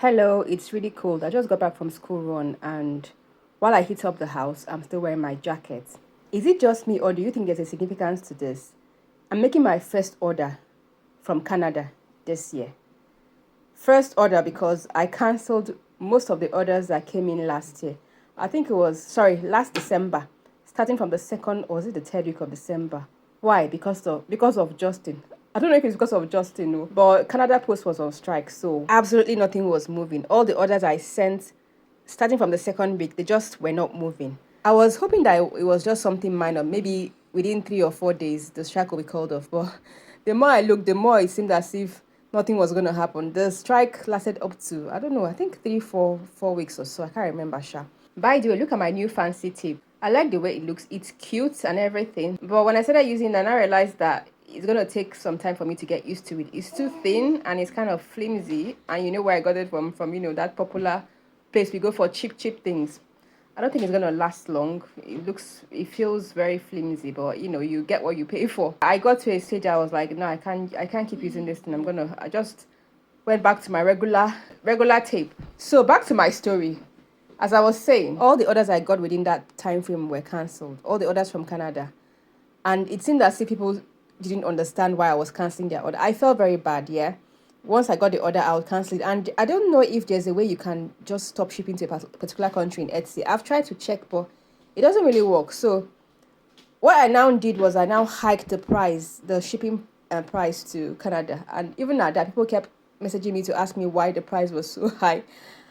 Hello, it's really cold. I just got back from school run, and while I heat up the house, I'm still wearing my jacket. Is it just me, or do you think there's a significance to this? I'm making my first order from Canada this year. First order because I cancelled most of the orders that came in last year. I think it was, sorry, last December, starting from the second, or was it the third week of December? Why? Because of Justin. I don't know if it's because of Justin, no, but Canada Post was on strike, so absolutely nothing was moving. All the orders I sent, starting from the second week, they just were not moving. I was hoping that it was just something minor. Maybe within 3 or 4 days, the strike will be called off. But the more I looked, the more it seemed as if nothing was going to happen. The strike lasted up to, I don't know, I think 4 weeks or so. I can't remember, Sha. By the way, look at my new fancy tape. I like the way it looks. It's cute and everything. But when I started using it, I realized that it's going to take some time for me to get used to it. It's too thin and it's kind of flimsy. And you know where I got it from, that popular place we go for cheap things. I don't think it's gonna last long. It feels very flimsy, but you get what you pay for. I got to a stage I was like, no, I can't keep using this thing. I just went back to my regular tape. So back to my story. As I was saying, all the orders I got within that time frame were cancelled. All the orders from Canada. And it seemed as if people didn't understand why I was cancelling their order. I felt very bad, yeah. Once I got the order, I would cancel it. And I don't know if there's a way you can just stop shipping to a particular country in Etsy. I've tried to check, but it doesn't really work. So what I now did was I now hiked the shipping price to Canada. And even at that, people kept messaging me to ask me why the price was so high.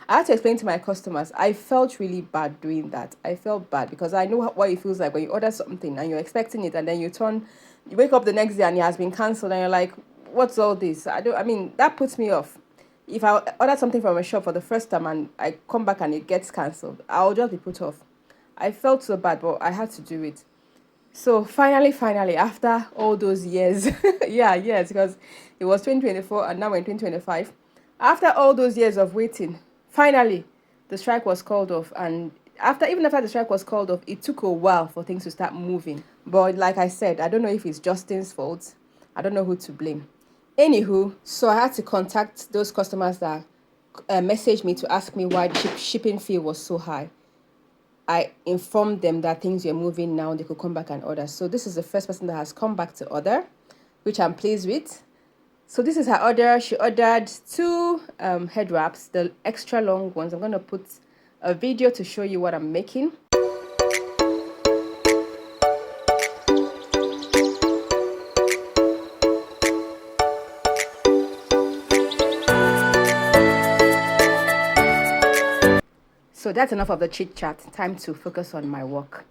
I had to explain to my customers. I felt really bad doing that. I felt bad because I know what it feels like when you order something and you're expecting it, and then you wake up the next day and it has been cancelled, and you're like, what's all this? That puts me off. If I order something from a shop for the first time and I come back and it gets cancelled, I'll just be put off. I felt so bad, but I had to do it. So finally, after all those years, yes, because it was 2024 and now we're in 2025. After all those years of waiting, finally, the strike was called off. And even after the strike was called off, it took a while for things to start moving. But like I said, I don't know if it's Justin's fault. I don't know who to blame. Anywho, so I had to contact those customers that messaged me to ask me why the shipping fee was so high. I informed them that things were moving now, they could come back and order. So this is the first person that has come back to order, which I'm pleased with. So this is her order. She ordered two head wraps, the extra long ones. I'm going to put a video to show you what I'm making. So that's enough of the chit chat. Time to focus on my work.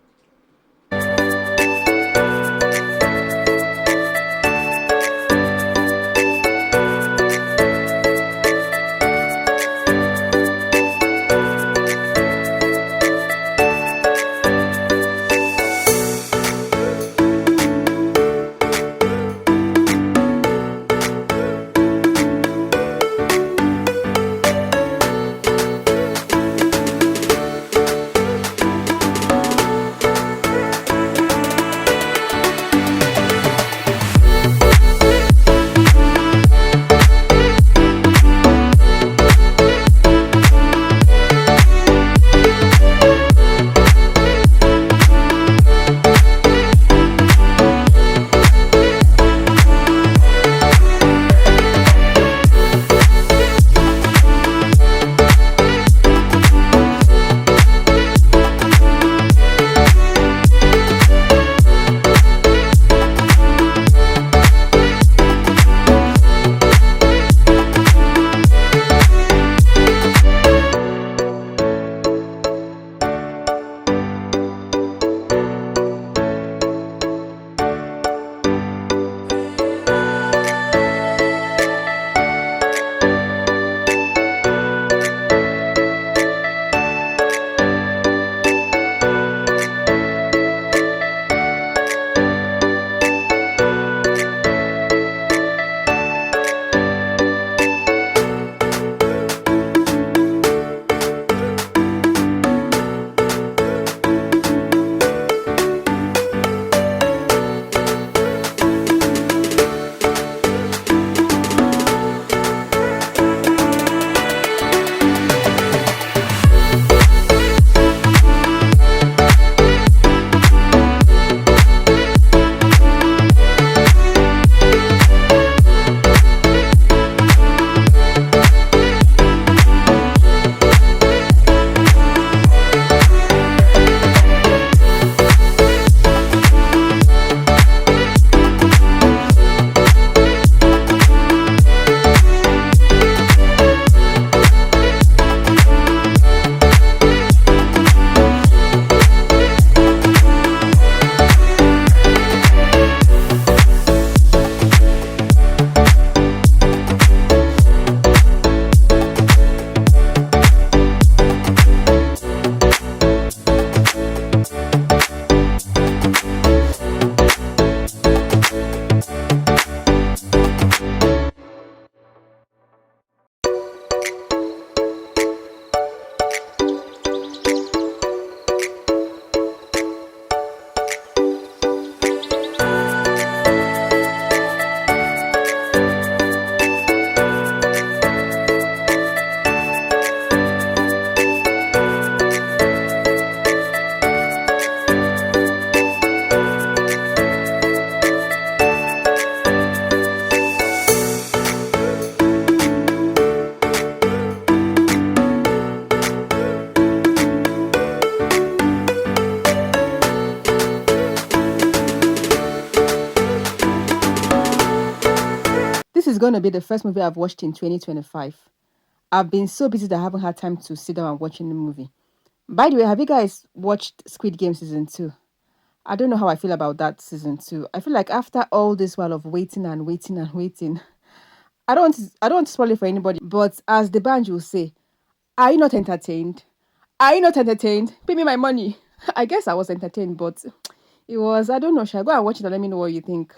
going to be the first movie I've watched in 2025. I've been so busy that I haven't had time to sit down and watch any movie. By the way, have you guys watched Squid Game season 2? I don't know how I feel about that season 2. I feel like after all this while of waiting and waiting and waiting, I don't spoil it for anybody, but as the band will say, are you not entertained? Are you not entertained? Pay me my money. I guess I was entertained, but it was, I don't know. Shall I go and watch it and let me know what you think?